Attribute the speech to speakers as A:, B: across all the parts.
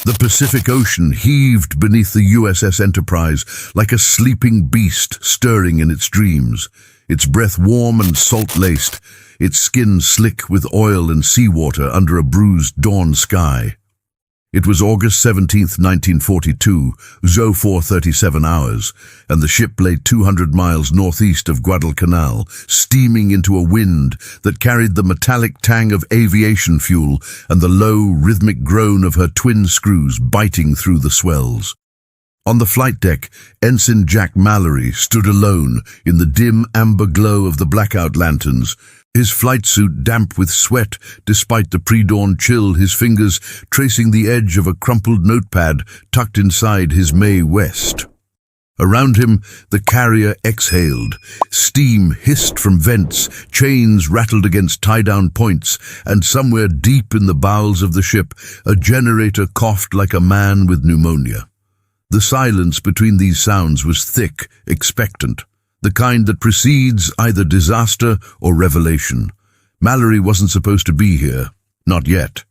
A: The Pacific Ocean heaved beneath the USS Enterprise like a sleeping beast stirring in its dreams, its breath warm and salt-laced, its skin slick with oil and seawater under a bruised dawn sky. It was August 17th, 1942, 04:37 hours, and the ship lay 200 miles northeast of Guadalcanal, steaming into a wind that carried the metallic tang of aviation fuel and the low, rhythmic groan of her twin screws biting through the swells. On the flight deck, Ensign Jack Mallory stood alone in the dim amber glow of the blackout lanterns, his flight suit damp with sweat despite the pre-dawn chill, his fingers tracing the edge of a crumpled notepad tucked inside his Mae West. Around him, the carrier exhaled. Steam hissed from vents, chains rattled against tie-down points, and somewhere deep in the bowels of the ship, a generator coughed like a man with pneumonia. The silence between these sounds was thick, expectant, the kind that precedes either disaster or revelation. Mallory wasn't supposed to be here. Not yet.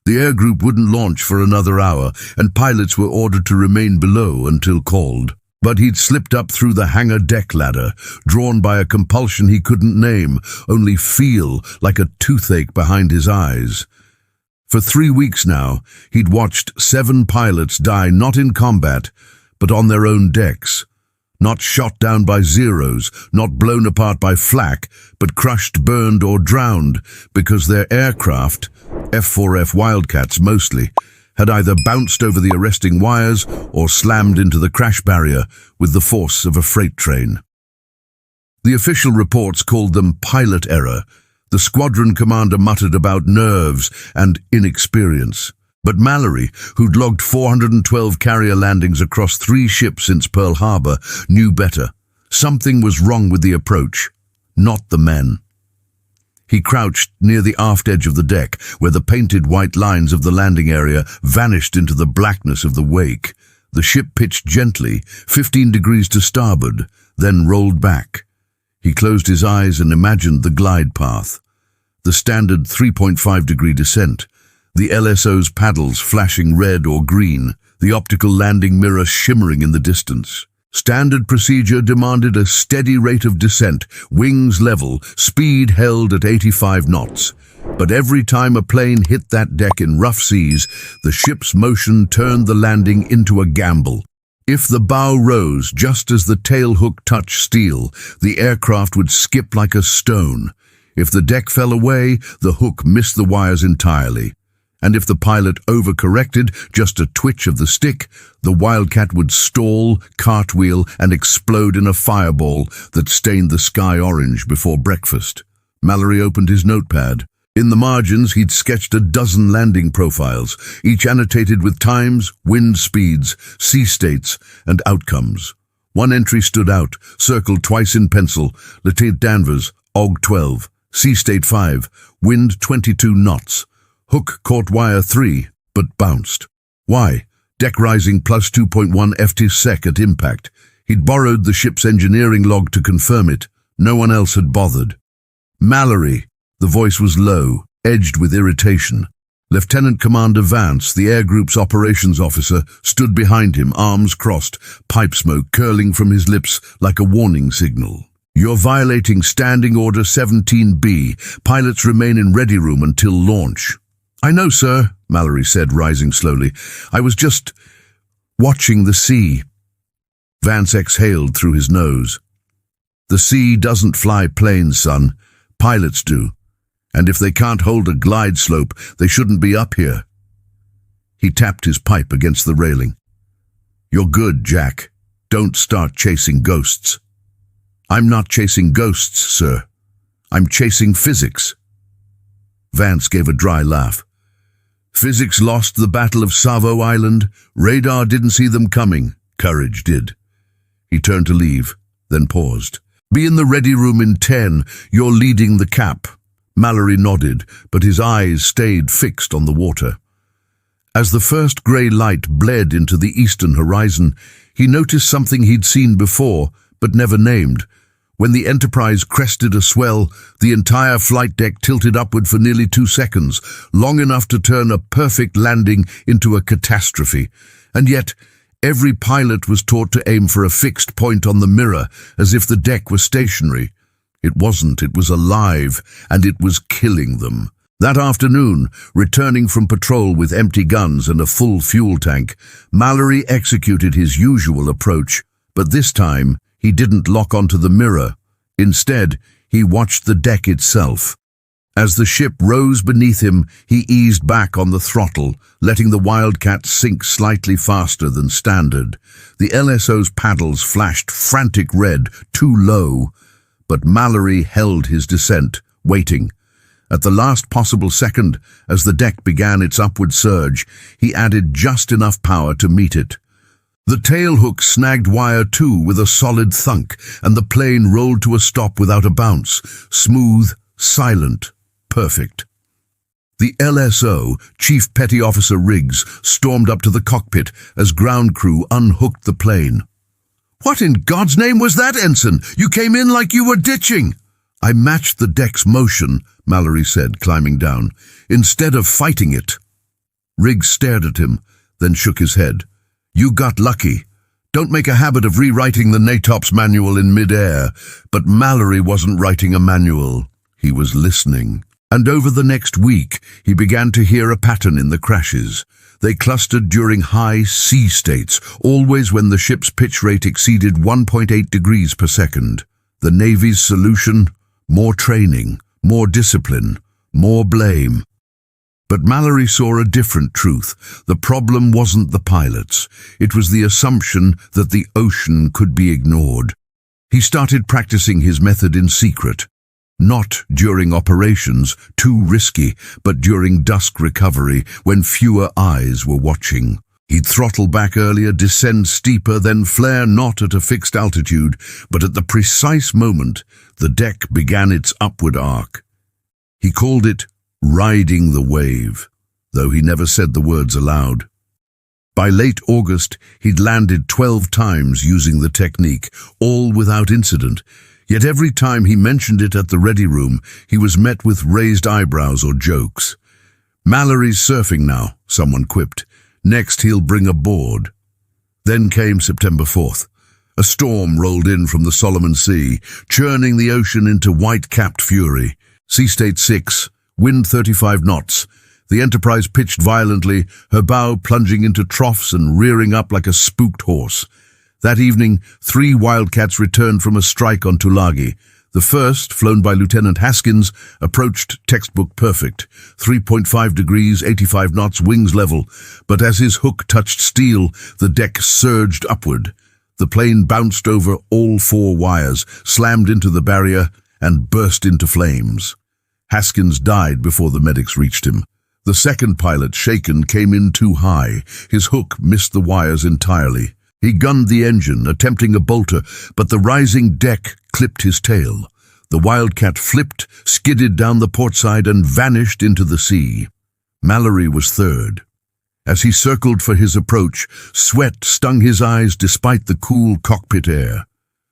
A: The air group wouldn't launch for another hour, and pilots were ordered to remain below until called. But he'd slipped up through the hangar deck ladder, drawn by a compulsion he couldn't name, only feel like a toothache behind his eyes. For 3 weeks now, he'd watched 7 pilots die not in combat, but on their own decks. Not shot down by Zeros, not blown apart by flak, but crushed, burned, or drowned because their aircraft, F-4F Wildcats mostly, had either bounced over the arresting wires or slammed into the crash barrier with the force of a freight train. The official reports called them pilot error. The squadron commander muttered about nerves and inexperience. But Mallory, who'd logged 412 carrier landings across 3 ships since Pearl Harbor, knew better. Something was wrong with the approach, not the men. He crouched near the aft edge of the deck, where the painted white lines of the landing area vanished into the blackness of the wake. The ship pitched gently, 15 degrees to starboard, then rolled back. He closed his eyes and imagined the glide path. The standard 3.5-degree descent, the LSO's paddles flashing red or green, the optical landing mirror shimmering in the distance. Standard procedure demanded a steady rate of descent, wings level, speed held at 85 knots. But every time a plane hit that deck in rough seas, the ship's motion turned the landing into a gamble. If the bow rose just as the tail hook touched steel, the aircraft would skip like a stone. If the deck fell away, the hook missed the wires entirely. And if the pilot overcorrected just a twitch of the stick, the Wildcat would stall, cartwheel, and explode in a fireball that stained the sky orange before breakfast. Mallory opened his notepad. In the margins, he'd sketched a dozen landing profiles, each annotated with times, wind speeds, sea states, and outcomes. One entry stood out, circled twice in pencil: Lieutenant Danvers, OG 12, sea state 5, wind 22 knots. Hook caught wire 3, but bounced. Why? Deck rising plus 2.1 ft/sec at impact. He'd borrowed the ship's engineering log to confirm it. No one else had bothered. Mallory. The voice was low, edged with irritation. Lieutenant Commander Vance, the air group's operations officer, stood behind him, arms crossed, pipe smoke curling from his lips like a warning signal. You're violating Standing Order 17B. Pilots remain in ready room until launch. I know, sir, Mallory said, rising slowly. I was just watching the sea. Vance exhaled through his nose. The sea doesn't fly planes, son. Pilots do. And if they can't hold a glide slope, they shouldn't be up here. He tapped his pipe against the railing. You're good, Jack. Don't start chasing ghosts. I'm not chasing ghosts, sir. I'm chasing physics. Vance gave a dry laugh. Physics lost the Battle of Savo Island. Radar didn't see them coming. Courage did. He turned to leave, then paused. Be in the ready room in 10. You're leading the cap. Mallory nodded, but his eyes stayed fixed on the water. As the first grey light bled into the eastern horizon, he noticed something he'd seen before, but never named. When the Enterprise crested a swell, the entire flight deck tilted upward for nearly 2 seconds, long enough to turn a perfect landing into a catastrophe. And yet, every pilot was taught to aim for a fixed point on the mirror, as if the deck was stationary. It wasn't, it was alive, and it was killing them. That afternoon, returning from patrol with empty guns and a full fuel tank, Mallory executed his usual approach, but this time he didn't lock onto the mirror. Instead, he watched the deck itself. As the ship rose beneath him, he eased back on the throttle, letting the Wildcat sink slightly faster than standard. The LSO's paddles flashed frantic red, too low, but Mallory held his descent, waiting. At the last possible second, as the deck began its upward surge, he added just enough power to meet it. The tailhook snagged wire 2 with a solid thunk, and the plane rolled to a stop without a bounce. Smooth, silent, perfect. The LSO, Chief Petty Officer Riggs, stormed up to the cockpit as ground crew unhooked the plane. "What in God's name was that, Ensign? You came in like you were ditching." "I matched the deck's motion," Mallory said, climbing down, "instead of fighting it." Riggs stared at him, then shook his head. "You got lucky. Don't make a habit of rewriting the NATOPS manual in mid-air." But Mallory wasn't writing a manual. He was listening. And over the next week, he began to hear a pattern in the crashes. They clustered during high sea states, always when the ship's pitch rate exceeded 1.8 degrees per second. The Navy's solution? More training, more discipline, more blame. But Mallory saw a different truth. The problem wasn't the pilots. It was the assumption that the ocean could be ignored. He started practicing his method in secret. Not during operations, too risky, but during dusk recovery, when fewer eyes were watching. He'd throttle back earlier, descend steeper, then flare not at a fixed altitude, but at the precise moment the deck began its upward arc. He called it riding the wave, though he never said the words aloud. By late August, he'd landed 12 times using the technique, all without incident. Yet every time he mentioned it at the ready room, he was met with raised eyebrows or jokes. "Mallory's surfing now," someone quipped. "Next he'll bring a board." Then came September 4th. A storm rolled in from the Solomon Sea, churning the ocean into white-capped fury. Sea state 6, wind 35 knots. The Enterprise pitched violently, her bow plunging into troughs and rearing up like a spooked horse. That evening, 3 Wildcats returned from a strike on Tulagi. The first, flown by Lieutenant Haskins, approached textbook perfect, 3.5 degrees, 85 knots, wings level. But as his hook touched steel, the deck surged upward. The plane bounced over all 4 wires, slammed into the barrier, and burst into flames. Haskins died before the medics reached him. The second pilot, shaken, came in too high. His hook missed the wires entirely. He gunned the engine, attempting a bolter, but the rising deck clipped his tail. The Wildcat flipped, skidded down the port side, and vanished into the sea. Mallory was third. As he circled for his approach, sweat stung his eyes despite the cool cockpit air.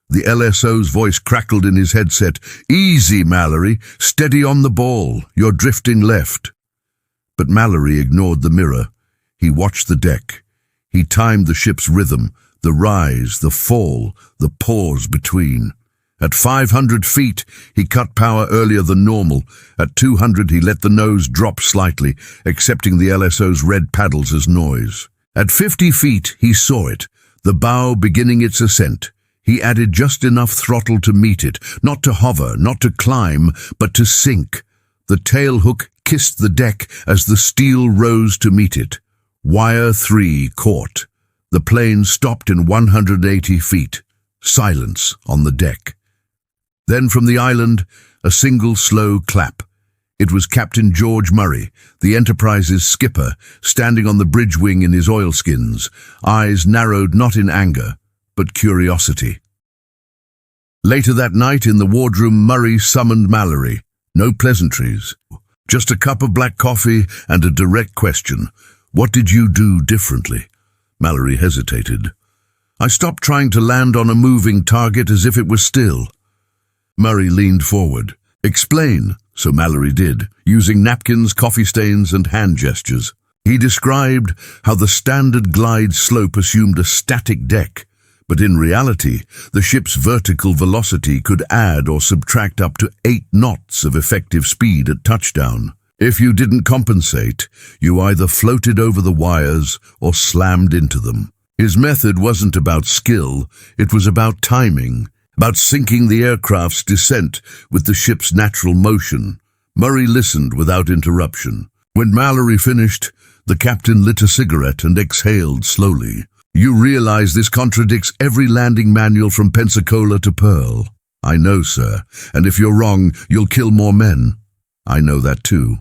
A: The LSO's voice crackled in his headset. "Easy, Mallory. Steady on the ball. You're drifting left." But Mallory ignored the mirror. He watched the deck. He timed the ship's rhythm, the rise, the fall, the pause between. At 500 feet, he cut power earlier than normal. At 200, he let the nose drop slightly, accepting the LSO's red paddles as noise. At 50 feet, he saw it, the bow beginning its ascent. He added just enough throttle to meet it, not to hover, not to climb, but to sink. The tailhook kissed the deck as the steel rose to meet it. Wire 3 caught. The plane stopped in 180 feet. Silence on the deck. Then from the island, a single slow clap. It was Captain George Murray, the Enterprise's skipper, standing on the bridge wing in his oilskins, eyes narrowed not in anger, but curiosity. Later that night in the wardroom, Murray summoned Mallory. No pleasantries. Just a cup of black coffee and a direct question. "What did you do differently?" Mallory hesitated. "I stopped trying to land on a moving target as if it was still." Murray leaned forward. "Explain." So Mallory did, using napkins, coffee stains, and hand gestures. He described how the standard glide slope assumed a static deck, but in reality, the ship's vertical velocity could add or subtract up to 8 knots of effective speed at touchdown. If you didn't compensate, you either floated over the wires or slammed into them. His method wasn't about skill, it was about timing, about syncing the aircraft's descent with the ship's natural motion. Murray listened without interruption. When Mallory finished, the captain lit a cigarette and exhaled slowly. "You realize this contradicts every landing manual from Pensacola to Pearl." "I know, sir, and if you're wrong, you'll kill more men." "I know that too."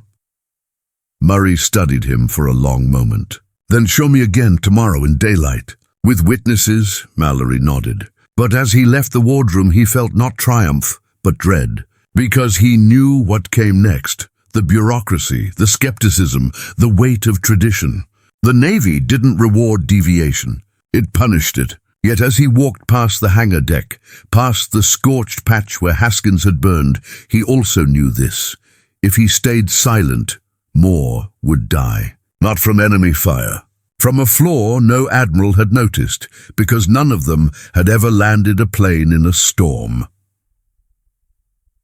A: Murray studied him for a long moment. "Then show me again tomorrow in daylight." "With witnesses?" Mallory nodded. But as he left the wardroom, he felt not triumph, but dread, because he knew what came next. The bureaucracy, the skepticism, the weight of tradition. The Navy didn't reward deviation. It punished it. Yet as he walked past the hangar deck, past the scorched patch where Haskins had burned, he also knew this. If he stayed silent, more would die. Not from enemy fire. From a flaw no admiral had noticed, because none of them had ever landed a plane in a storm.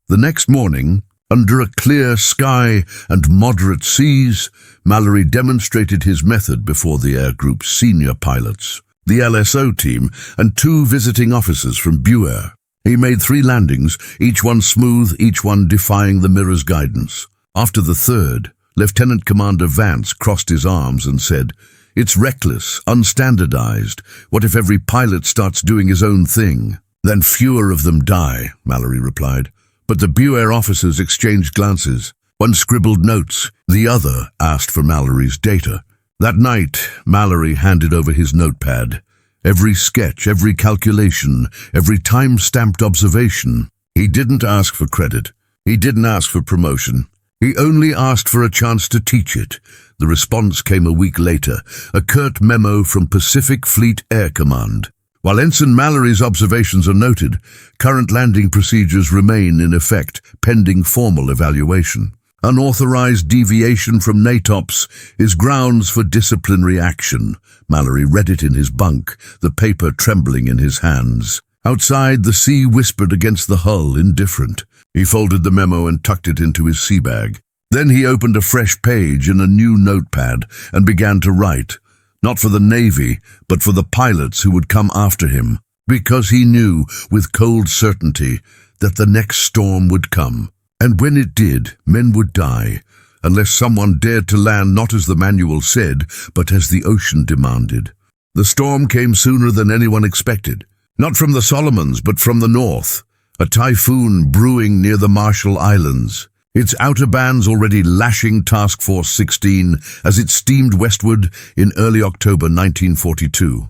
A: The next morning, under a clear sky and moderate seas, Mallory demonstrated his method before the air group's senior pilots, the LSO team, and 2 visiting officers from WWII. He made 3 landings, each one smooth, each one defying the mirror's guidance. After the third, Lieutenant Commander Vance crossed his arms and said, "It's reckless, unstandardized. What if every pilot starts doing his own thing?" "Then fewer of them die," Mallory replied. But the WWII officers exchanged glances. One scribbled notes, the other asked for Mallory's data. That night, Mallory handed over his notepad. Every sketch, every calculation, every time-stamped observation. He didn't ask for credit. He didn't ask for promotion. He only asked for a chance to teach it. The response came a week later, a curt memo from Pacific Fleet Air Command. While Ensign Mallory's observations are noted, current landing procedures remain in effect, pending formal evaluation. Unauthorized deviation from NATOPS is grounds for disciplinary action. Mallory read it in his bunk, the paper trembling in his hands. Outside, the sea whispered against the hull, indifferent. He folded the memo and tucked it into his sea bag. Then he opened a fresh page in a new notepad and began to write, not for the Navy, but for the pilots who would come after him, because he knew with cold certainty that the next storm would come. And when it did, men would die, unless someone dared to land not as the manual said, but as the ocean demanded. The storm came sooner than anyone expected, not from the Solomons, but from the north. A typhoon brewing near the Marshall Islands, its outer bands already lashing Task Force 16 as it steamed westward in early October 1942.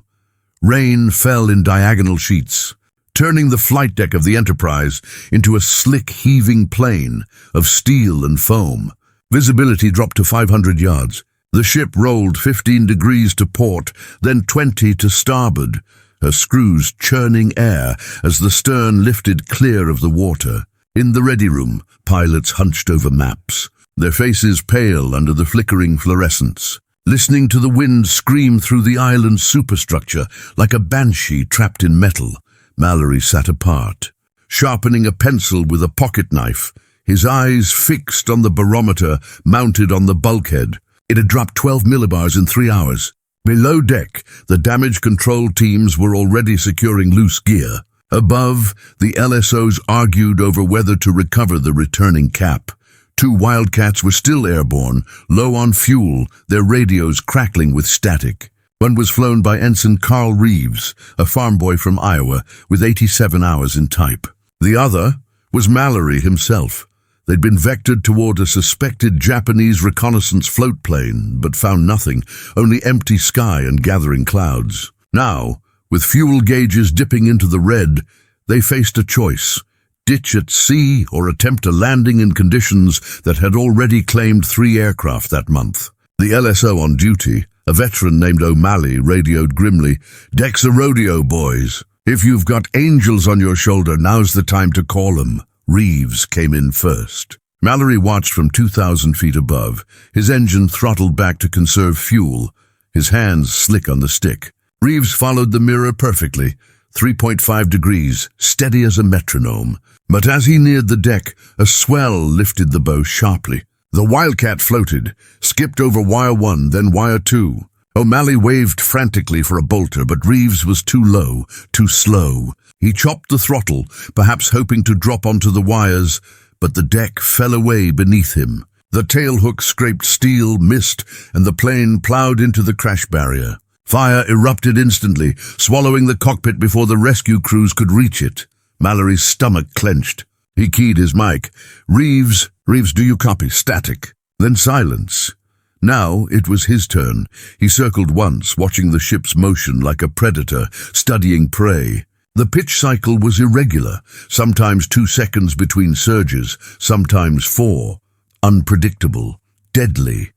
A: Rain fell in diagonal sheets, turning the flight deck of the Enterprise into a slick, heaving plain of steel and foam. Visibility dropped to 500 yards. The ship rolled 15 degrees to port, then 20 to starboard, her screws churning air as the stern lifted clear of the water. In the ready room, pilots hunched over maps, their faces pale under the flickering fluorescence, listening to the wind scream through the island's superstructure like a banshee trapped in metal. Mallory sat apart, sharpening a pencil with a pocket knife, his eyes fixed on the barometer mounted on the bulkhead. It had dropped 12 millibars in 3 hours. Below deck, the damage control teams were already securing loose gear. Above, the LSOs argued over whether to recover the returning cap. 2 Wildcats were still airborne, low on fuel, their radios crackling with static. One was flown by Ensign Carl Reeves, a farm boy from Iowa, with 87 hours in type. The other was Mallory himself. They'd been vectored toward a suspected Japanese reconnaissance float plane, but found nothing, only empty sky and gathering clouds. Now, with fuel gauges dipping into the red, they faced a choice: ditch at sea or attempt a landing in conditions that had already claimed 3 aircraft that month. The LSO on duty, a veteran named O'Malley, radioed grimly, "Deck's a rodeo, boys. If you've got angels on your shoulder, now's the time to call 'em." Reeves came in first. Mallory watched from 2,000 feet above, his engine throttled back to conserve fuel, his hands slick on the stick. Reeves followed the mirror perfectly, 3.5 degrees, steady as a metronome. But as he neared the deck, a swell lifted the bow sharply. The Wildcat floated, skipped over wire 1, then wire 2. O'Malley waved frantically for a bolter, but Reeves was too low, too slow. He chopped the throttle, perhaps hoping to drop onto the wires, but the deck fell away beneath him. The tailhook scraped steel, missed, and the plane plowed into the crash barrier. Fire erupted instantly, swallowing the cockpit before the rescue crews could reach it. Mallory's stomach clenched. He keyed his mic. Reeves, do you copy? Static. Then silence. Now it was his turn. He circled once, watching the ship's motion like a predator, studying prey. The pitch cycle was irregular, sometimes 2 seconds between surges, sometimes 4. Unpredictable. Deadly.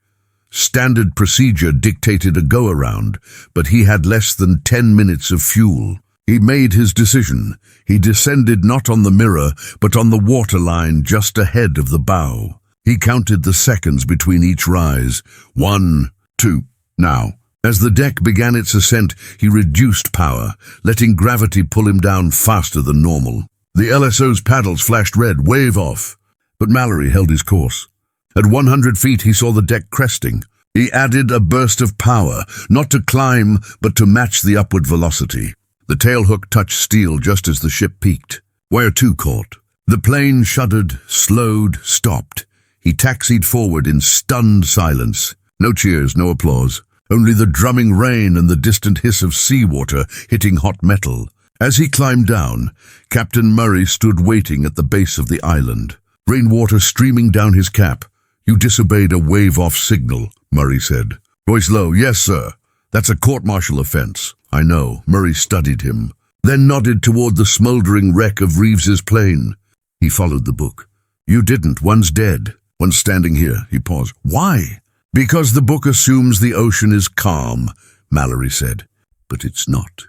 A: Standard procedure dictated a go-around, but he had less than 10 minutes of fuel. He made his decision. He descended not on the mirror, but on the waterline just ahead of the bow. He counted the seconds between each rise. 1, 2, now. As the deck began its ascent, he reduced power, letting gravity pull him down faster than normal. The LSO's paddles flashed red, wave off. But Mallory held his course. At 100 feet, he saw the deck cresting. He added a burst of power, not to climb, but to match the upward velocity. The tailhook touched steel just as the ship peaked. Wire 2 caught. The plane shuddered, slowed, stopped. He taxied forward in stunned silence. No cheers, no applause. Only the drumming rain and the distant hiss of seawater hitting hot metal. As he climbed down, Captain Murray stood waiting at the base of the island. Rainwater streaming down his cap. You disobeyed a wave-off signal, Murray said. Voice low, yes, sir. That's a court-martial offense. I know. Murray studied him, then nodded toward the smoldering wreck of Reeves's plane. He followed the book. You didn't. One's dead. One's standing here. He paused. Why? Because the book assumes the ocean is calm, Mallory said. But it's not.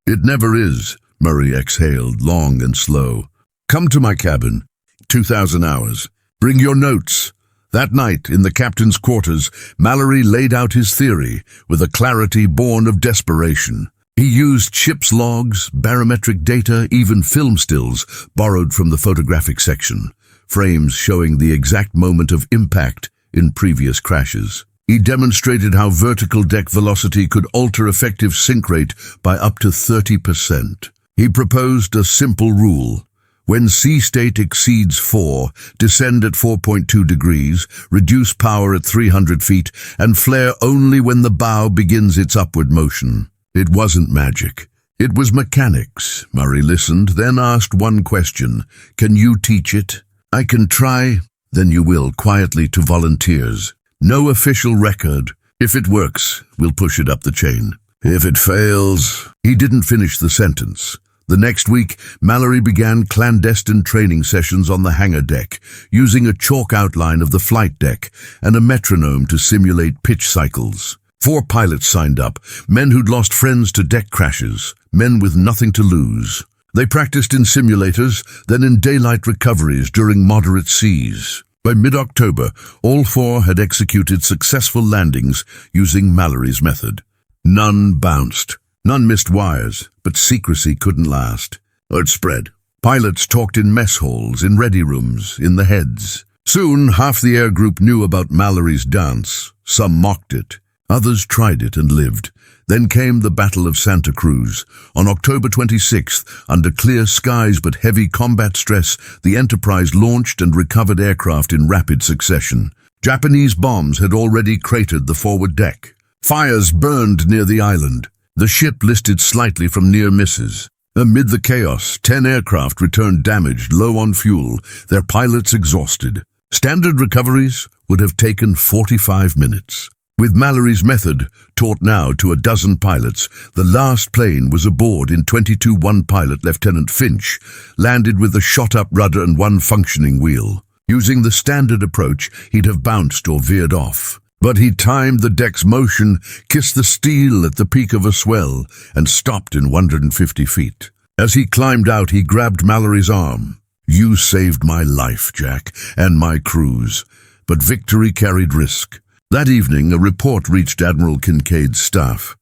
A: It never is, Murray exhaled, long and slow. Come to my cabin. 2,000 hours. Bring your notes. That night, in the captain's quarters, Mallory laid out his theory with a clarity born of desperation. He used ship's logs, barometric data, even film stills borrowed from the photographic section, frames showing the exact moment of impact in previous crashes. He demonstrated how vertical deck velocity could alter effective sink rate by up to 30%. He proposed a simple rule. When sea state exceeds 4, descend at 4.2 degrees, reduce power at 300 feet, and flare only when the bow begins its upward motion. It wasn't magic. It was mechanics. Murray listened, then asked one question. Can you teach it? I can try. Then you will, quietly to volunteers. No official record. If it works, we'll push it up the chain. If it fails... He didn't finish the sentence. The next week, Mallory began clandestine training sessions on the hangar deck, using a chalk outline of the flight deck and a metronome to simulate pitch cycles. 4 pilots signed up, men who'd lost friends to deck crashes, men with nothing to lose. They practiced in simulators, then in daylight recoveries during moderate seas. By mid-October, all 4 had executed successful landings using Mallory's method. None bounced. None missed wires, but secrecy couldn't last. Word spread. Pilots talked in mess halls, in ready rooms, in the heads. Soon, half the air group knew about Mallory's dance. Some mocked it. Others tried it and lived. Then came the Battle of Santa Cruz. On October 26th, under clear skies but heavy combat stress, the Enterprise launched and recovered aircraft in rapid succession. Japanese bombs had already cratered the forward deck. Fires burned near the island. The ship listed slightly from near misses. Amid the chaos, 10 aircraft returned damaged, low on fuel, their pilots exhausted. Standard recoveries would have taken 45 minutes. With Mallory's method, taught now to a dozen pilots, the last plane was aboard in 22-1 pilot Lieutenant Finch, landed with a shot-up rudder and 1 functioning wheel. Using the standard approach, he'd have bounced or veered off. But he timed the deck's motion, kissed the steel at the peak of a swell, and stopped in 150 feet. As he climbed out, he grabbed Mallory's arm. You saved my life, Jack, and my crew's. But victory carried risk. That evening, a report reached Admiral Kincaid's staff.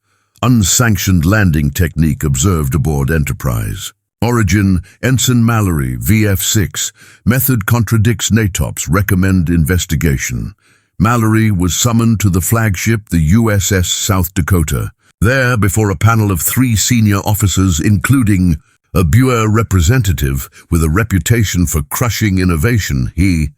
A: Unsanctioned landing technique observed aboard Enterprise. Origin, Ensign Mallory, VF6. Method contradicts NATOPS. Recommend investigation. Mallory was summoned to the flagship, the USS South Dakota. There, before a panel of 3 senior officers, including a WWII representative with a reputation for crushing innovation, he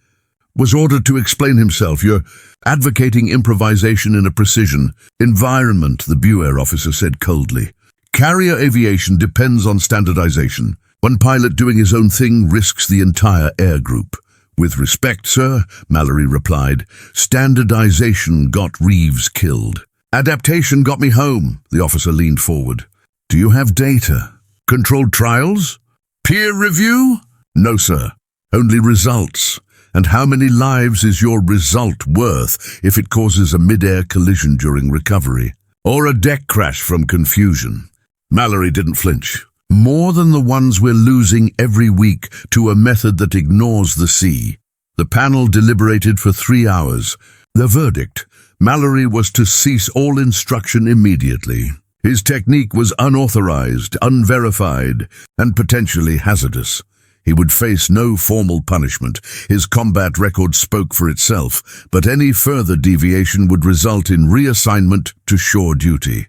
A: was ordered to explain himself. You're advocating improvisation in a precision environment, the WWII officer said coldly. Carrier aviation depends on standardization. One pilot doing his own thing risks the entire air group. With respect, sir, Mallory replied, standardization got Reeves killed. Adaptation got me home, the officer leaned forward. Do you have data? Controlled trials? Peer review? No, sir. Only results. And how many lives is your result worth if it causes a mid-air collision during recovery? Or a deck crash from confusion? Mallory didn't flinch. More than the ones we're losing every week to a method that ignores the sea. The panel deliberated for 3 hours. The verdict: Mallory was to cease all instruction immediately. His technique was unauthorized, unverified, and potentially hazardous. He would face no formal punishment. His combat record spoke for itself, but any further deviation would result in reassignment to shore duty.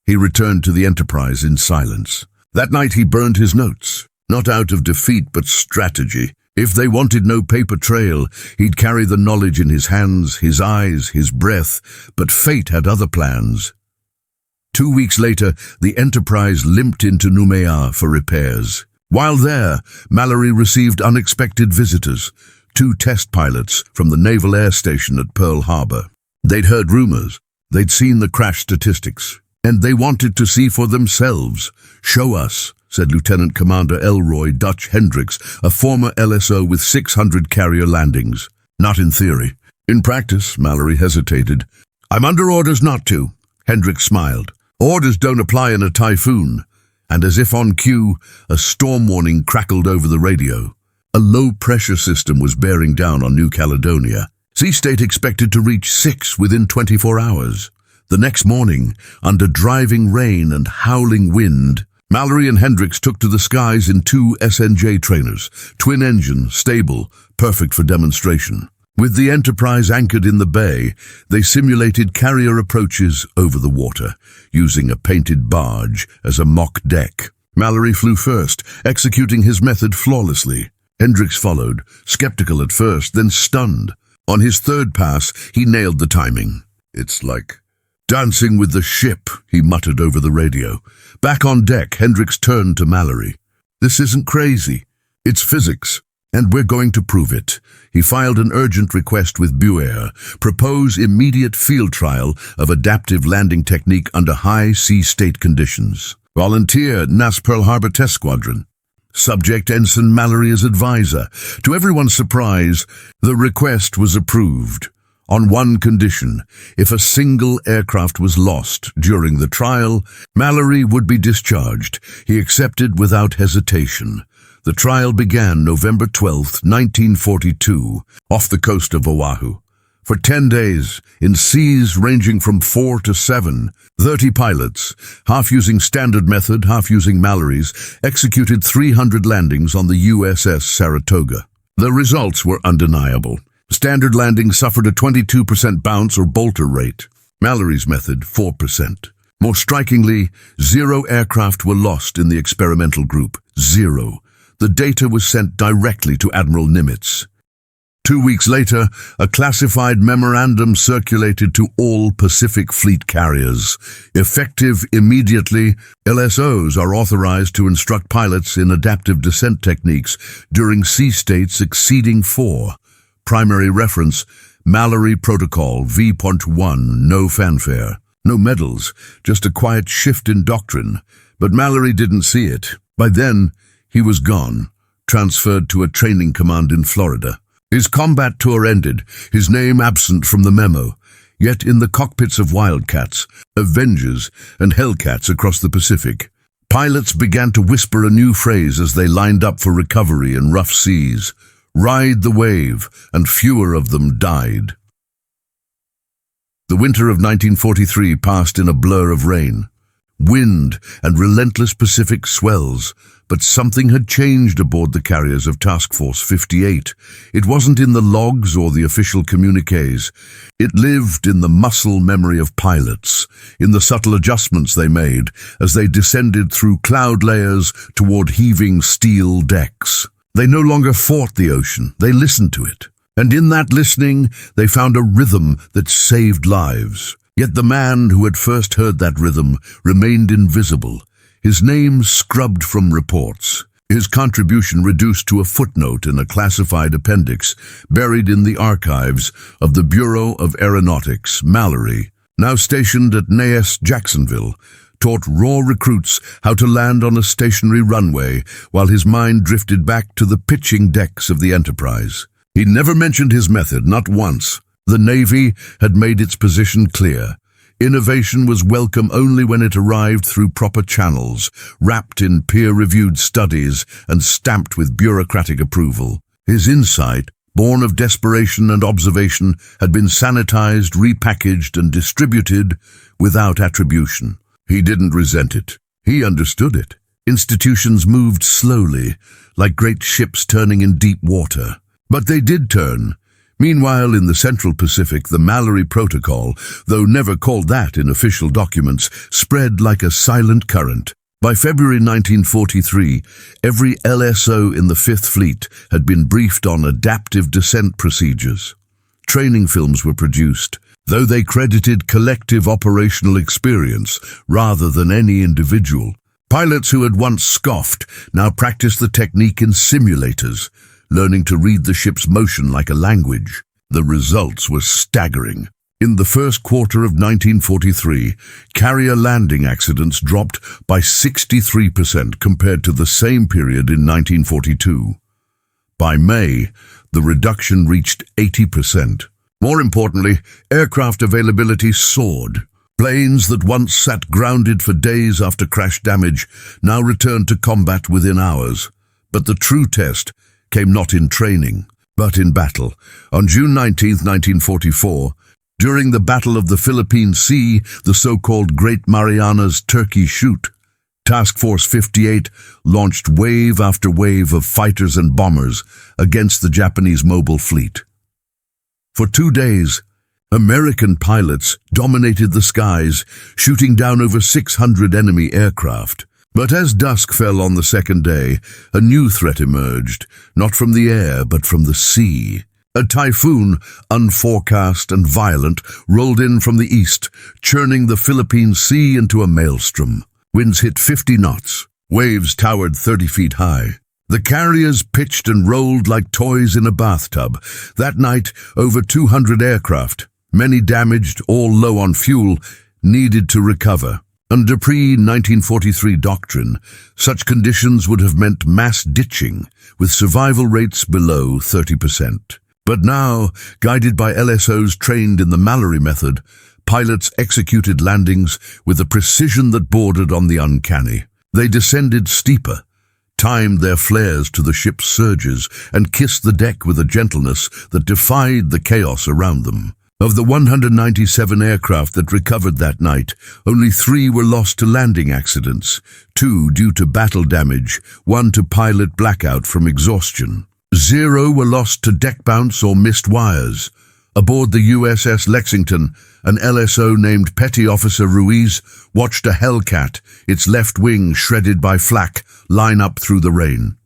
A: He returned to the Enterprise in silence. That night he burned his notes, not out of defeat but strategy. If they wanted no paper trail, he'd carry the knowledge in his hands, his eyes, his breath, but fate had other plans. 2 weeks later, the Enterprise limped into Noumea for repairs. While there, Mallory received unexpected visitors, 2 test pilots from the Naval Air Station at Pearl Harbor. They'd heard rumors, they'd seen the crash statistics, and they wanted to see for themselves. Show us, said Lieutenant Commander Elroy Dutch Hendricks, a former LSO with 600 carrier landings. Not in theory. In practice, Mallory hesitated. I'm under orders not to, Hendricks smiled. Orders don't apply in a typhoon. And as if on cue, a storm warning crackled over the radio. A low-pressure system was bearing down on New Caledonia. Sea state expected to reach 6 within 24 hours. The next morning, under driving rain and howling wind, Mallory and Hendricks took to the skies in 2 SNJ trainers, twin-engine, stable, perfect for demonstration. With the Enterprise anchored in the bay, they simulated carrier approaches over the water, using a painted barge as a mock deck. Mallory flew first, executing his method flawlessly. Hendricks followed, skeptical at first, then stunned. On his 3rd pass, he nailed the timing. It's like dancing with the ship, he muttered over the radio. Back on deck, Hendricks turned to Mallory. This isn't crazy. It's physics, and we're going to prove it. He filed an urgent request with WWII. Propose immediate field trial of adaptive landing technique under high sea state conditions. Volunteer, NAS Pearl Harbor Test Squadron. Subject Ensign Mallory as advisor. To everyone's surprise, the request was approved. On one condition: if a single aircraft was lost during the trial, Mallory would be discharged. He accepted without hesitation. The trial began November 12, 1942, off the coast of Oahu. For 10 days, in seas ranging from 4 to 7, 30 pilots, half using standard method, half using Mallory's, executed 300 landings on the USS Saratoga. The results were undeniable. Standard landing suffered a 22% bounce or bolter rate. Mallory's method, 4%. More strikingly, 0 aircraft were lost in the experimental group. 0. The data was sent directly to Admiral Nimitz. 2 weeks later, a classified memorandum circulated to all Pacific Fleet carriers. Effective immediately, LSOs are authorized to instruct pilots in adaptive descent techniques during sea states exceeding 4. Primary reference: Mallory Protocol V.1, no fanfare. No medals, just a quiet shift in doctrine. But Mallory didn't see it. By then, he was gone, transferred to a training command in Florida. His combat tour ended, his name absent from the memo. Yet in the cockpits of Wildcats, Avengers, and Hellcats across the Pacific, Pilots began to whisper a new phrase as they lined up for recovery in rough seas. Ride the wave, and fewer of them died. The winter of 1943 passed in a blur of rain, wind, and relentless Pacific swells, but something had changed aboard the carriers of Task Force 58. It wasn't in the logs or the official communiques. It lived in the muscle memory of pilots, in the subtle adjustments they made as they descended through cloud layers toward heaving steel decks. They no longer fought the ocean, they listened to it. And in that listening, they found a rhythm that saved lives. Yet the man who had first heard that rhythm remained invisible, his name scrubbed from reports, his contribution reduced to a footnote in a classified appendix buried in the archives of the Bureau of Aeronautics. Mallory, now stationed at NAS Jacksonville, taught raw recruits how to land on a stationary runway while his mind drifted back to the pitching decks of the Enterprise. He never mentioned his method, not once. The Navy had made its position clear. Innovation was welcome only when it arrived through proper channels, wrapped in peer-reviewed studies and stamped with bureaucratic approval. His insight, born of desperation and observation, had been sanitized, repackaged, and distributed without attribution. He didn't resent it. He understood it. Institutions moved slowly, like great ships turning in deep water. But they did turn. Meanwhile, in the Central Pacific, the Mallory Protocol, though never called that in official documents, spread like a silent current. By February 1943, every LSO in the Fifth Fleet had been briefed on adaptive descent procedures. Training films were produced, though they credited collective operational experience rather than any individual. Pilots who had once scoffed now practiced the technique in simulators, learning to read the ship's motion like a language. The results were staggering. In the first quarter of 1943, carrier landing accidents dropped by 63% compared to the same period in 1942. By May, the reduction reached 80%. More importantly, aircraft availability soared. Planes that once sat grounded for days after crash damage now returned to combat within hours. But the true test came not in training, but in battle. On June 19, 1944, during the Battle of the Philippine Sea, the so-called Great Marianas Turkey Shoot, Task Force 58 launched wave after wave of fighters and bombers against the Japanese mobile fleet. For 2 days, American pilots dominated the skies, shooting down over 600 enemy aircraft. But as dusk fell on the second day, a new threat emerged, not from the air but from the sea. A typhoon, unforecast and violent, rolled in from the east, churning the Philippine Sea into a maelstrom. Winds hit 50 knots. Waves towered 30 feet high. The carriers pitched and rolled like toys in a bathtub. That night, over 200 aircraft, many damaged, all low on fuel, needed to recover. Under pre-1943 doctrine, such conditions would have meant mass ditching, with survival rates below 30%. But now, guided by LSOs trained in the Mallory method, pilots executed landings with a precision that bordered on the uncanny. They descended steeper, timed their flares to the ship's surges, and kissed the deck with a gentleness that defied the chaos around them. Of the 197 aircraft that recovered that night, only 3 were lost to landing accidents, 2 due to battle damage, 1 to pilot blackout from exhaustion. 0 were lost to deck bounce or missed wires. Aboard the USS Lexington, an LSO named Petty Officer Ruiz watched a Hellcat, its left wing shredded by flak, line up through the rain.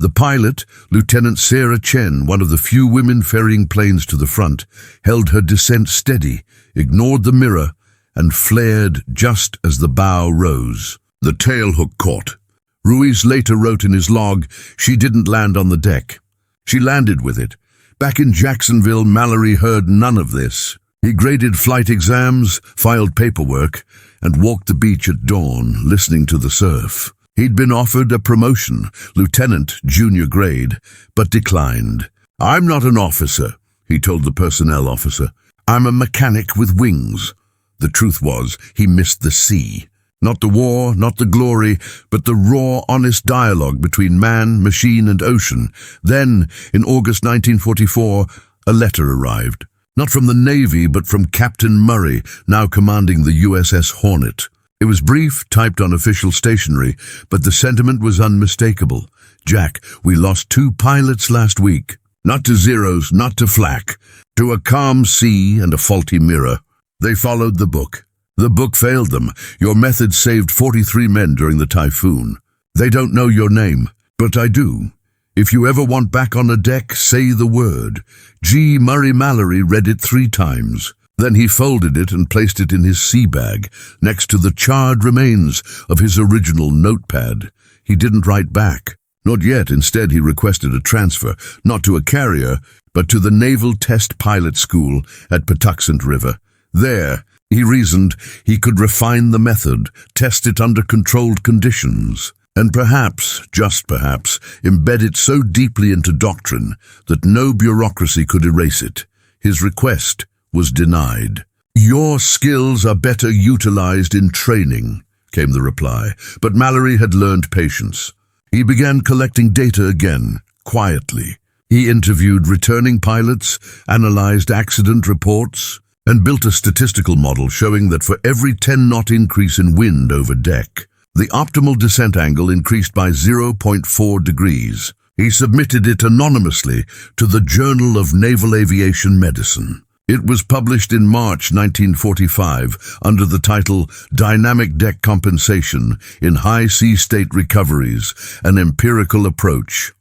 A: The pilot, Lieutenant Sarah Chen, one of the few women ferrying planes to the front, held her descent steady, ignored the mirror, and flared just as the bow rose. The tailhook caught. Ruiz later wrote in his log, she didn't land on the deck. She landed with it. Back in Jacksonville, Mallory heard none of this. He graded flight exams, filed paperwork, and walked the beach at dawn, listening to the surf. He'd been offered a promotion, lieutenant, junior grade, but declined. I'm not an officer, he told the personnel officer. I'm a mechanic with wings. The truth was, he missed the sea. Not the war, not the glory, but the raw, honest dialogue between man, machine, and ocean. Then, in August 1944, a letter arrived. Not from the Navy, but from Captain Murray, now commanding the USS Hornet. It was brief, typed on official stationery, but the sentiment was unmistakable. "Jack, we lost 2 pilots last week. Not to Zeros, not to flak. To a calm sea and a faulty mirror. They followed the book. The book failed them. Your method saved 43 men during the typhoon. They don't know your name, but I do. If you ever want back on a deck, say the word." G. Murray Mallory read it 3 times. Then he folded it and placed it in his sea bag, next to the charred remains of his original notepad. He didn't write back. Not yet. Instead, he requested a transfer, not to a carrier, but to the Naval Test Pilot School at Patuxent River. There, he reasoned, he could refine the method, test it under controlled conditions, and perhaps, just perhaps, embed it so deeply into doctrine that no bureaucracy could erase it. His request was denied. "Your skills are better utilized in training," came the reply, but Mallory had learned patience. He began collecting data again, quietly. He interviewed returning pilots, analyzed accident reports, and built a statistical model showing that for every 10-knot increase in wind over deck, the optimal descent angle increased by 0.4 degrees. He submitted it anonymously to the Journal of Naval Aviation Medicine. It was published in March 1945 under the title "Dynamic Deck Compensation in High Sea State Recoveries, an Empirical Approach."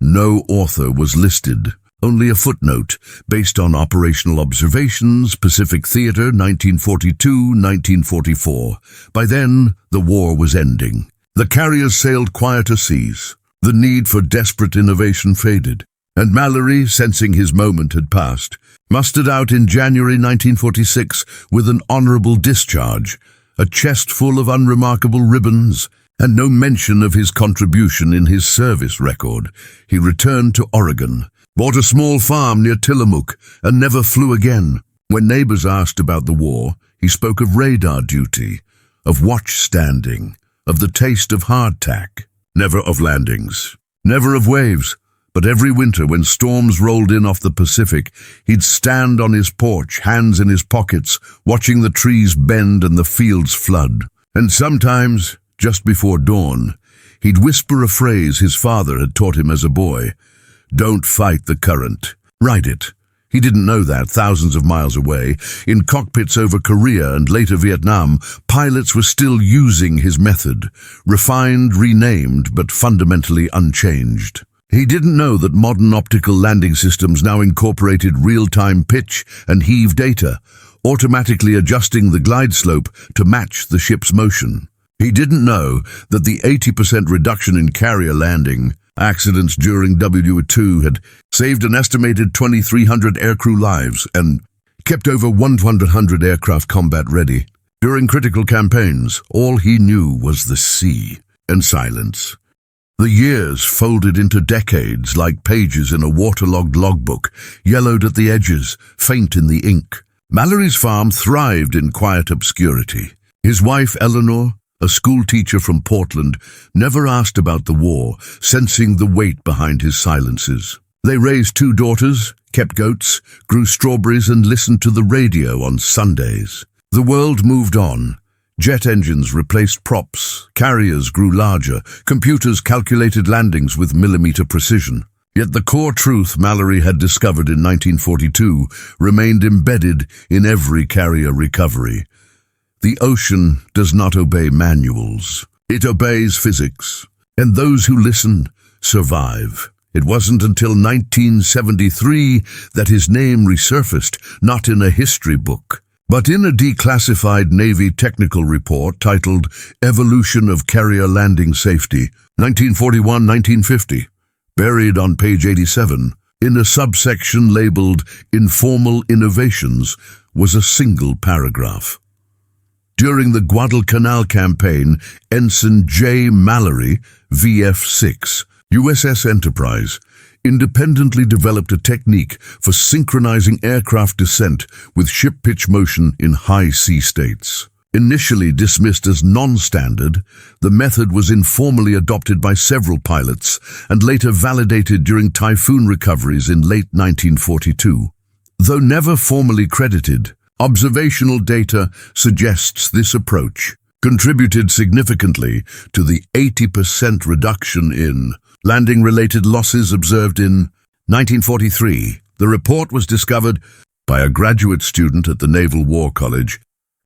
A: No author was listed, only a footnote based on operational observations, Pacific Theater, 1942-1944. By then, the war was ending. The carriers sailed quieter seas. The need for desperate innovation faded, and Mallory, sensing his moment had passed, mustered out in January 1946 with an honorable discharge, a chest full of unremarkable ribbons, and no mention of his contribution in his service record. He returned to Oregon, bought a small farm near Tillamook, and never flew again. When neighbors asked about the war, he spoke of radar duty, of watch standing, of the taste of hardtack, never of landings, never of waves. But every winter, when storms rolled in off the Pacific, he'd stand on his porch, hands in his pockets, watching the trees bend and the fields flood. And sometimes, just before dawn, he'd whisper a phrase his father had taught him as a boy: "Don't fight the current, ride it." He didn't know that, thousands of miles away, in cockpits over Korea and later Vietnam, pilots were still using his method, refined, renamed, but fundamentally unchanged. He didn't know that modern optical landing systems now incorporated real-time pitch and heave data, automatically adjusting the glide slope to match the ship's motion. He didn't know that the 80% reduction in carrier landing accidents during WWII had saved an estimated 2,300 aircrew lives and kept over 100 aircraft combat-ready. During critical campaigns, all he knew was the sea and silence. The years folded into decades like pages in a waterlogged logbook, yellowed at the edges, faint in the ink. Mallory's farm thrived in quiet obscurity. His wife, Eleanor, a schoolteacher from Portland, never asked about the war, sensing the weight behind his silences. They raised 2 daughters, kept goats, grew strawberries, and listened to the radio on Sundays. The world moved on. Jet engines replaced props, carriers grew larger, computers calculated landings with millimeter precision. Yet the core truth Mallory had discovered in 1942 remained embedded in every carrier recovery. The ocean does not obey manuals. It obeys physics. And those who listen survive. It wasn't until 1973 that his name resurfaced, not in a history book, but in a declassified Navy technical report titled Evolution of Carrier Landing Safety, 1941-1950, buried on page 87, in a subsection labeled Informal Innovations, was a single paragraph. During the Guadalcanal campaign, Ensign J. Mallory, VF-6, USS Enterprise, independently developed a technique for synchronizing aircraft descent with ship pitch motion in high sea states. Initially dismissed as non-standard, the method was informally adopted by several pilots and later validated during typhoon recoveries in late 1942. Though never formally credited, observational data suggests this approach contributed significantly to the 80% reduction in landing-related losses observed in 1943. The report was discovered by a graduate student at the Naval War College,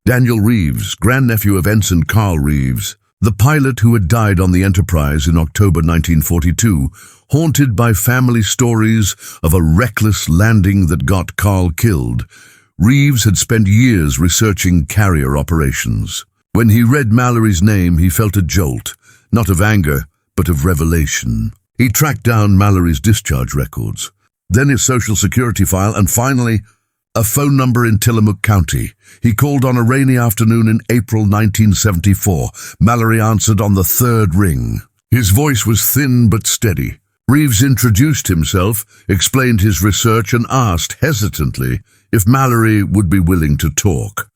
A: Daniel Reeves, grandnephew of Ensign Carl Reeves, the pilot who had died on the Enterprise in October 1942, haunted by family stories of a reckless landing that got Carl killed. Reeves had spent years researching carrier operations. When he read Mallory's name, he felt a jolt, not of anger, but of revelation. He tracked down Mallory's discharge records, then his Social Security file, and finally, a phone number in Tillamook County. He called on a rainy afternoon in April 1974. Mallory answered on the third ring. His voice was thin but steady. Reeves introduced himself, explained his research, and asked hesitantly if Mallory would be willing to talk.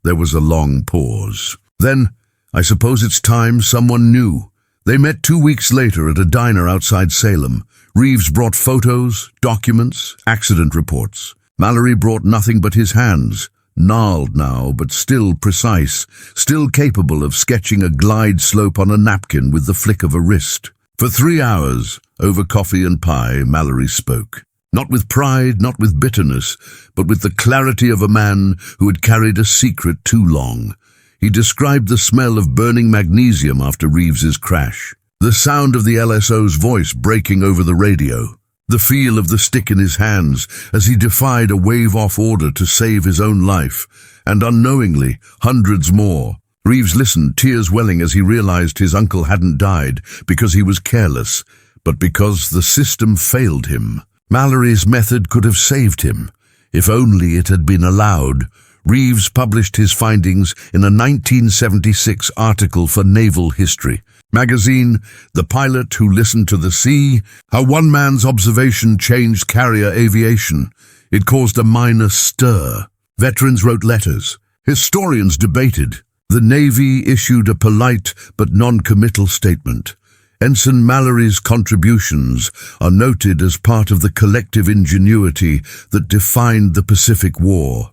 A: There was a long pause. Then, "I suppose it's time someone knew." They met 2 weeks later at a diner outside Salem. Reeves brought photos, documents, accident reports. Mallory brought nothing but his hands, gnarled now, but still precise, still capable of sketching a glide slope on a napkin with the flick of a wrist. For 3 hours, over coffee and pie, Mallory spoke. Not with pride, not with bitterness, but with the clarity of a man who had carried a secret too long. He described the smell of burning magnesium after Reeves's crash, the sound of the LSO's voice breaking over the radio, the feel of the stick in his hands as he defied a wave-off order to save his own life, and unknowingly, hundreds more. Reeves listened, tears welling as he realized his uncle hadn't died because he was careless, but because the system failed him. Mallory's method could have saved him, if only it had been allowed. Reeves published his findings in a 1976 article for Naval History magazine, The Pilot Who Listened to the Sea, How One Man's Observation Changed Carrier Aviation. It caused a minor stir. Veterans wrote letters. Historians debated. The Navy issued a polite but non-committal statement. Ensign Mallory's contributions are noted as part of the collective ingenuity that defined the Pacific War.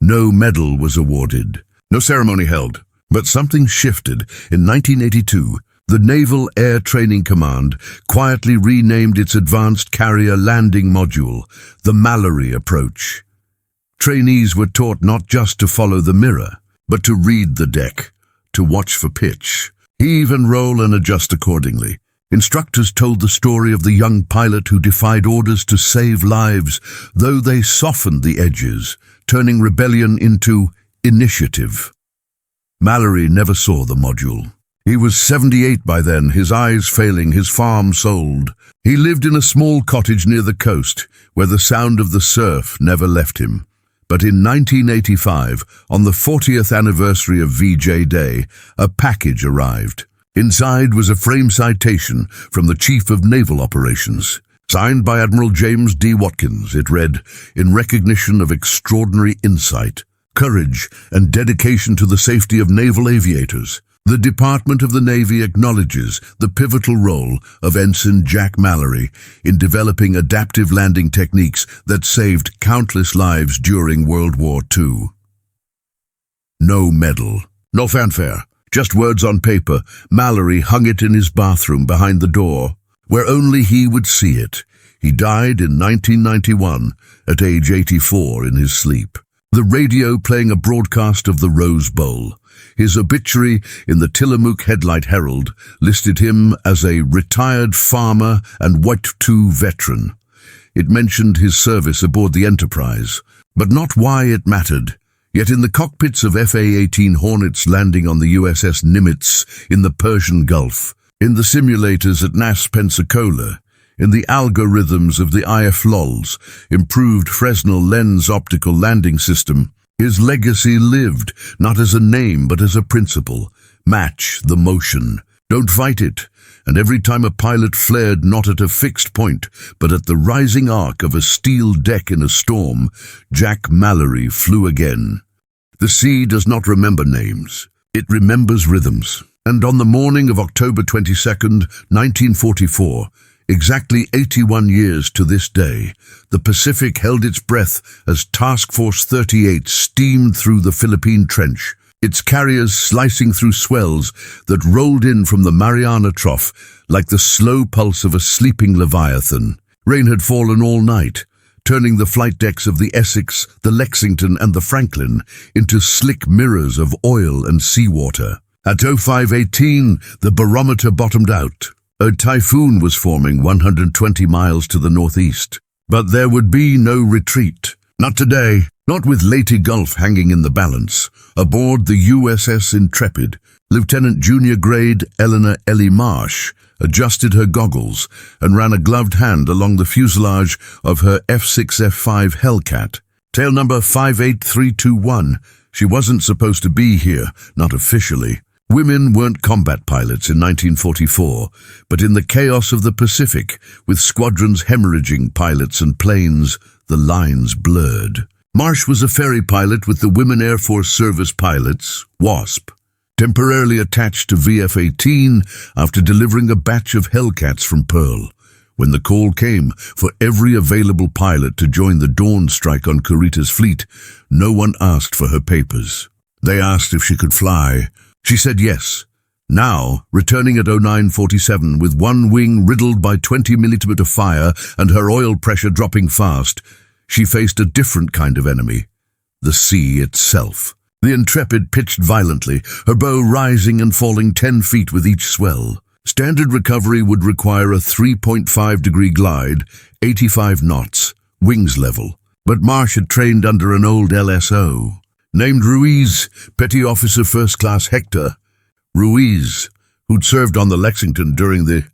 A: No medal was awarded. No ceremony held. But something shifted. In 1982, the Naval Air Training Command quietly renamed its Advanced Carrier Landing Module the Mallory Approach. Trainees were taught not just to follow the mirror, but to read the deck, to watch for pitch, heave and roll and adjust accordingly. Instructors told the story of the young pilot who defied orders to save lives, though they softened the edges, turning rebellion into initiative. Mallory never saw the module. He was 78 by then, his eyes failing, his farm sold. He lived in a small cottage near the coast, where the sound of the surf never left him. But in 1985, on the 40th anniversary of VJ Day, a package arrived. Inside was a frame citation from the Chief of Naval Operations. Signed by Admiral James D. Watkins, it read, "In recognition of extraordinary insight, courage, and dedication to the safety of naval aviators, the Department of the Navy acknowledges the pivotal role of Ensign Jack Mallory in developing adaptive landing techniques that saved countless lives during World War II." No medal, no fanfare, just words on paper. Mallory hung it in his bathroom behind the door, where only he would see it. He died in 1991 at age 84 in his sleep. The radio playing a broadcast of the Rose Bowl. His obituary in the Tillamook Headlight Herald listed him as a retired farmer and White II veteran. It mentioned his service aboard the Enterprise, but not why it mattered. Yet in the cockpits of FA-18 Hornets landing on the USS Nimitz in the Persian Gulf, in the simulators at NAS Pensacola, in the algorithms of the IFLOL's improved Fresnel lens optical landing system, his legacy lived, not as a name but as a principle. Match the motion. Don't fight it. And every time a pilot flared not at a fixed point, but at the rising arc of a steel deck in a storm, Jack Mallory flew again. The sea does not remember names. It remembers rhythms. And on the morning of October 22nd, 1944, exactly 81 years to this day, the Pacific held its breath as Task Force 38 steamed through the Philippine Trench, its carriers slicing through swells that rolled in from the Mariana Trough like the slow pulse of a sleeping leviathan. Rain had fallen all night, turning the flight decks of the Essex, the Lexington, and the Franklin into slick mirrors of oil and seawater. At 05:18, the barometer bottomed out. A typhoon was forming 120 miles to the northeast. But there would be no retreat. Not today. Not with Leyte Gulf hanging in the balance. Aboard the USS Intrepid, Lieutenant Junior Grade Eleanor Ellie Marsh adjusted her goggles and ran a gloved hand along the fuselage of her F6F5 Hellcat. Tail number 58321. She wasn't supposed to be here, not officially. Women weren't combat pilots in 1944, but in the chaos of the Pacific, with squadrons hemorrhaging pilots and planes, the lines blurred. Marsh was a ferry pilot with the Women Air Force Service Pilots, WASP, temporarily attached to VF-18 after delivering a batch of Hellcats from Pearl. When the call came for every available pilot to join the dawn strike on Kurita's fleet, no one asked for her papers. They asked if she could fly. She said yes. Now, returning at 09:47 with one wing riddled by 20mm fire and her oil pressure dropping fast, she faced a different kind of enemy, the sea itself. The Intrepid pitched violently, her bow rising and falling 10 feet with each swell. Standard recovery would require a 3.5-degree glide, 85 knots, wings level. But Marsh had trained under an old LSO. Named Ruiz, Petty Officer First Class Hector. Ruiz, who'd served on the Lexington during the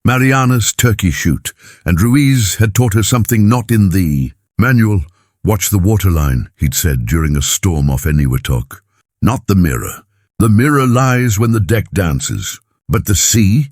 A: Marianas Turkey shoot, and Ruiz had taught her something not in the manual. Watch the waterline, he'd said during a storm off Eniwetok. Not the mirror. The mirror lies when the deck dances. But the sea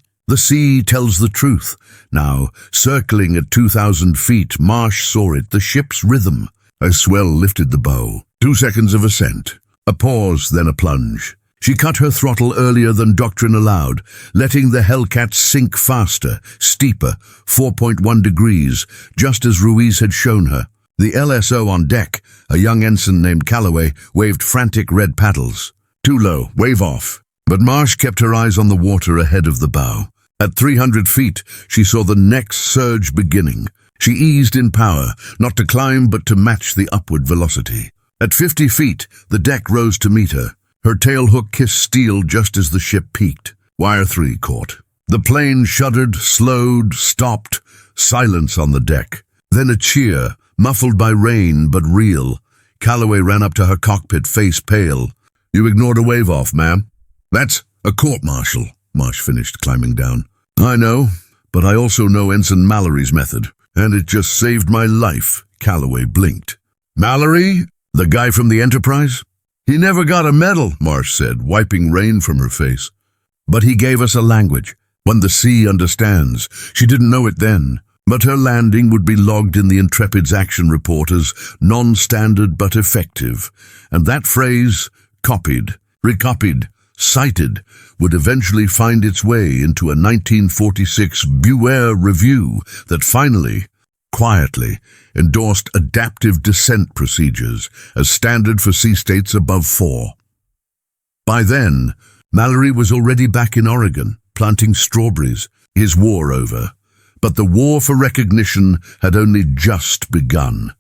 A: tells the truth. Now, circling at 2,000 feet, Marsh saw it, the ship's rhythm. A swell lifted the bow. 2 seconds of ascent. A pause, then a plunge. She cut her throttle earlier than doctrine allowed, letting the Hellcat sink faster, steeper, 4.1 degrees, just as Ruiz had shown her. The LSO on deck, a young ensign named Calloway, waved frantic red paddles. Too low, wave off. But Marsh kept her eyes on the water ahead of the bow. At 300 feet, she saw the next surge beginning. She eased in power, not to climb but to match the upward velocity. At 50 feet, the deck rose to meet her. Her tailhook kissed steel just as the ship peaked. Wire 3 caught. The plane shuddered, slowed, stopped. Silence on the deck. Then a cheer, muffled by rain but real. Calloway ran up to her cockpit, face pale. "You ignored a wave-off, ma'am." "That's a court-martial," Marsh finished, climbing down. "I know, but I also know Ensign Mallory's method, and it just saved my life." Calloway blinked. "Mallory? The guy from the Enterprise?" "He never got a medal," Marsh said, wiping rain from her face. "But he gave us a language, one the sea understands. She didn't know it then, but her landing would be logged in the Intrepid's action report as non-standard but effective, and that phrase, copied, recopied, cited, would eventually find its way into a 1946 Buer review that finally, quietly, endorsed adaptive descent procedures as standard for sea states above 4. By then, Mallory was already back in Oregon, planting strawberries, his war over. But the war for recognition had only just begun.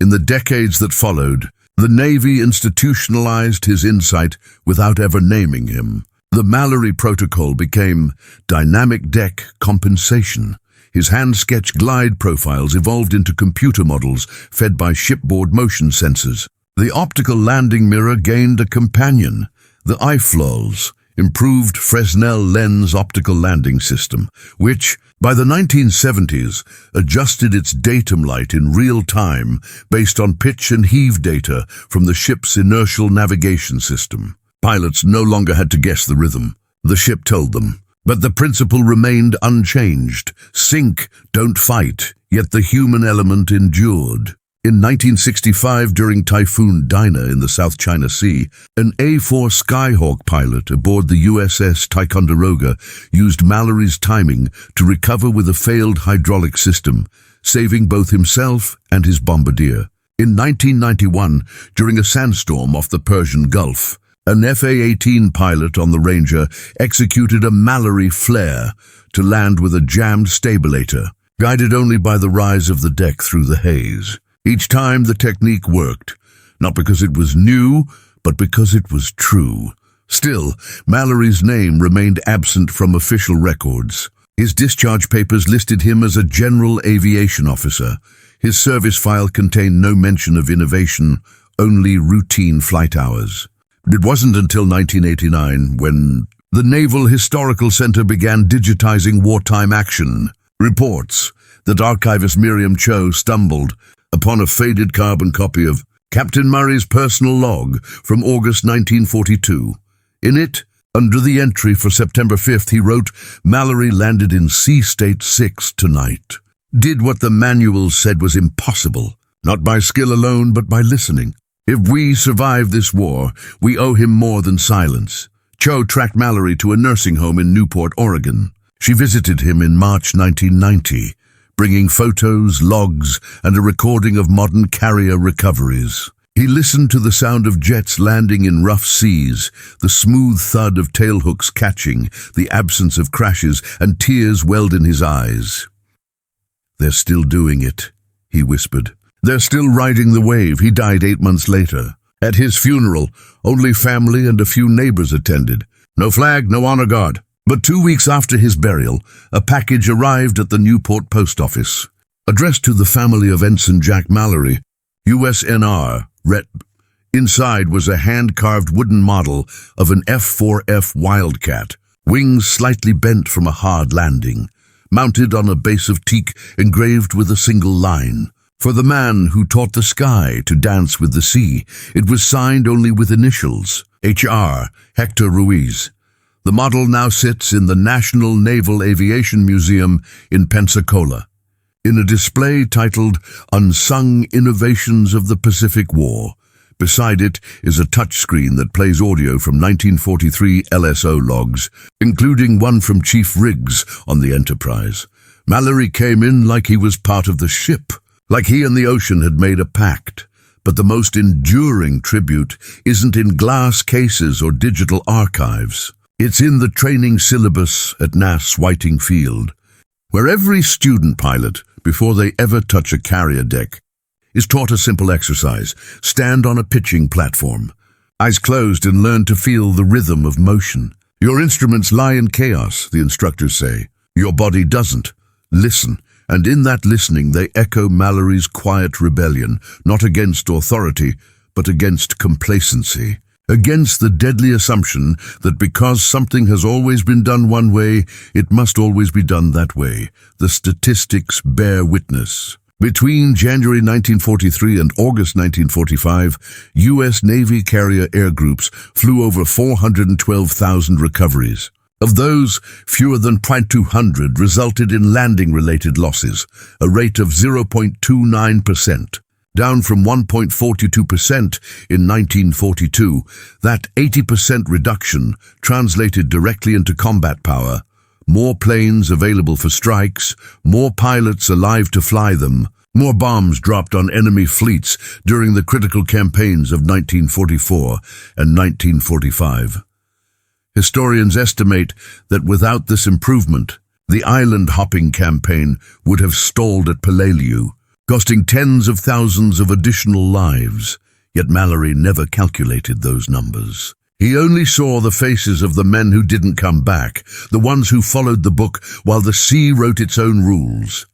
A: In the decades that followed, the Navy institutionalized his insight without ever naming him. The Mallory Protocol became dynamic deck compensation. His hand-sketched glide profiles evolved into computer models fed by shipboard motion sensors. The optical landing mirror gained a companion, the IFLOLS, improved Fresnel lens optical landing system, which, by the 1970s, adjusted its datum light in real time based on pitch and heave data from the ship's inertial navigation system. Pilots no longer had to guess the rhythm. The ship told them. But the principle remained unchanged. Sink, don't fight, yet the human element endured. In 1965, during Typhoon Dinah in the South China Sea, an A-4 Skyhawk pilot aboard the USS Ticonderoga used Mallory's timing to recover with a failed hydraulic system, saving both himself and his bombardier. In 1991, during a sandstorm off the Persian Gulf, an FA-18 pilot on the Ranger executed a Mallory flare to land with a jammed stabilator, guided only by the rise of the deck through the haze. Each time the technique worked, not because it was new, but because it was true. Still, Mallory's name remained absent from official records. His discharge papers listed him as a general aviation officer. His service file contained no mention of innovation, only routine flight hours. It wasn't until 1989 when the Naval Historical Center began digitizing wartime action reports that archivist Miriam Cho stumbled upon a faded carbon copy of Captain Murray's personal log from August 1942. In it, under the entry for September 5th, he wrote, "Mallory landed in Sea State 6 tonight. Did what the manuals said was impossible, not by skill alone, but by listening. If we survive this war, we owe him more than silence." Cho tracked Mallory to a nursing home in Newport, Oregon. She visited him in March 1990, bringing photos, logs, and a recording of modern carrier recoveries. He listened to the sound of jets landing in rough seas, the smooth thud of tailhooks catching, the absence of crashes, and tears welled in his eyes. "They're still doing it," he whispered. "They're still riding the wave." He died 8 months later. At his funeral, only family and a few neighbors attended. No flag, no honor guard. But 2 weeks after his burial, a package arrived at the Newport post office. Addressed to the family of Ensign Jack Mallory, USNR, Ret. Inside was a hand-carved wooden model of an F-4F Wildcat, wings slightly bent from a hard landing, mounted on a base of teak engraved with a single line. For the man who taught the sky to dance with the sea, it was signed only with initials, HR, Hector Ruiz. The model now sits in the National Naval Aviation Museum in Pensacola, in a display titled Unsung Innovations of the Pacific War. Beside it is a touchscreen that plays audio from 1943 LSO logs, including one from Chief Riggs on the Enterprise. Mallory came in like he was part of the ship, like he and the ocean had made a pact. But the most enduring tribute isn't in glass cases or digital archives. It's in the training syllabus at NAS Whiting Field, where every student pilot, before they ever touch a carrier deck, is taught a simple exercise: stand on a pitching platform, eyes closed, and learn to feel the rhythm of motion. Your instruments lie in chaos, the instructors say. Your body doesn't. Listen, and in that listening they echo Mallory's quiet rebellion, not against authority, but against complacency. Against the deadly assumption that because something has always been done one way, it must always be done that way. The statistics bear witness. Between January 1943 and August 1945, U.S. Navy carrier air groups flew over 412,000 recoveries. Of those, fewer than 200 resulted in landing-related losses, a rate of 0.29%. Down from 1.42% in 1942, that 80% reduction translated directly into combat power, more planes available for strikes, more pilots alive to fly them, more bombs dropped on enemy fleets during the critical campaigns of 1944 and 1945. Historians estimate that without this improvement, the island-hopping campaign would have stalled at Peleliu, costing tens of thousands of additional lives. Yet Mallory never calculated those numbers. He only saw the faces of the men who didn't come back, the ones who followed the book while the sea wrote its own rules.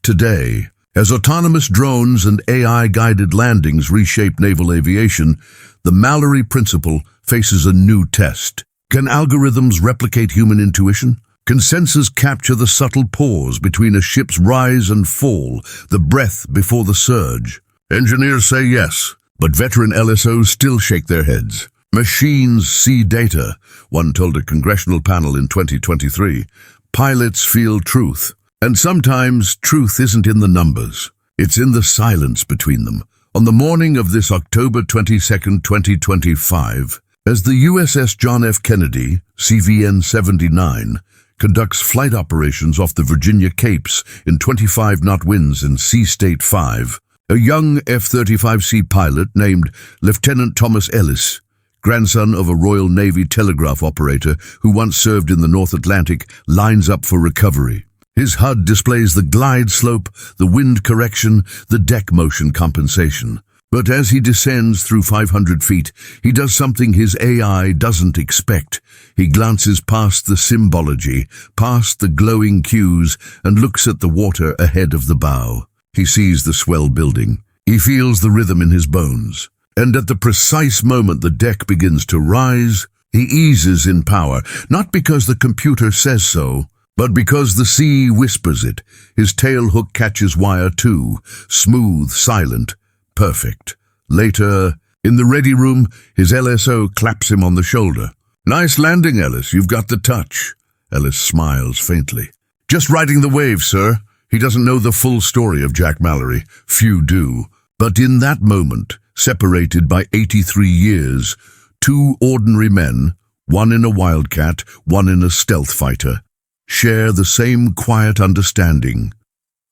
A: Today, as autonomous drones and AI-guided landings reshape naval aviation, the Mallory principle faces a new test. Can algorithms replicate human intuition? Can sensors capture the subtle pause between a ship's rise and fall, the breath before the surge? Engineers say yes, but veteran LSOs still shake their heads. Machines see data, one told a congressional panel in 2023. Pilots feel truth, and sometimes truth isn't in the numbers. It's in the silence between them. On the morning of this October 22nd, 2025, as the USS John F. Kennedy, CVN-79, conducts flight operations off the Virginia Capes in 25-knot winds in Sea State 5, a young F-35C pilot named Lieutenant Thomas Ellis, grandson of a Royal Navy telegraph operator who once served in the North Atlantic, lines up for recovery. His HUD displays the glide slope, the wind correction, the deck motion compensation. But as he descends through 500 feet, he does something his AI doesn't expect. He glances past the symbology, past the glowing cues, and looks at the water ahead of the bow. He sees the swell building. He feels the rhythm in his bones. And at the precise moment the deck begins to rise, he eases in power, not because the computer says so, but because the sea whispers it. His tail hook catches wire too, smooth, silent, perfect. Later, in the ready room, his LSO claps him on the shoulder. "Nice landing, Ellis. You've got the touch." Ellis smiles faintly. "Just riding the wave, sir." He doesn't know the full story of Jack Mallory. Few do. But in that moment, separated by 83 years, two ordinary men, one in a Wildcat, one in a stealth fighter, share the same quiet understanding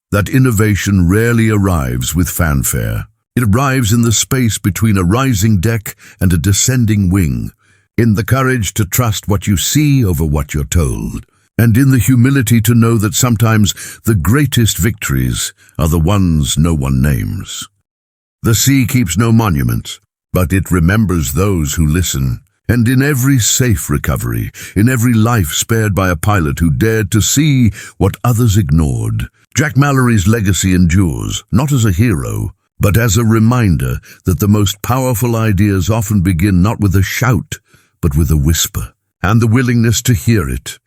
A: that innovation rarely arrives with fanfare. It arrives in the space between a rising deck and a descending wing, in the courage to trust what you see over what you're told, and in the humility to know that sometimes the greatest victories are the ones no one names. The sea keeps no monuments, but it remembers those who listen. And in every safe recovery, in every life spared by a pilot who dared to see what others ignored, Jack Mallory's legacy endures, not as a hero, but as a reminder that the most powerful ideas often begin not with a shout, but with a whisper, and the willingness to hear it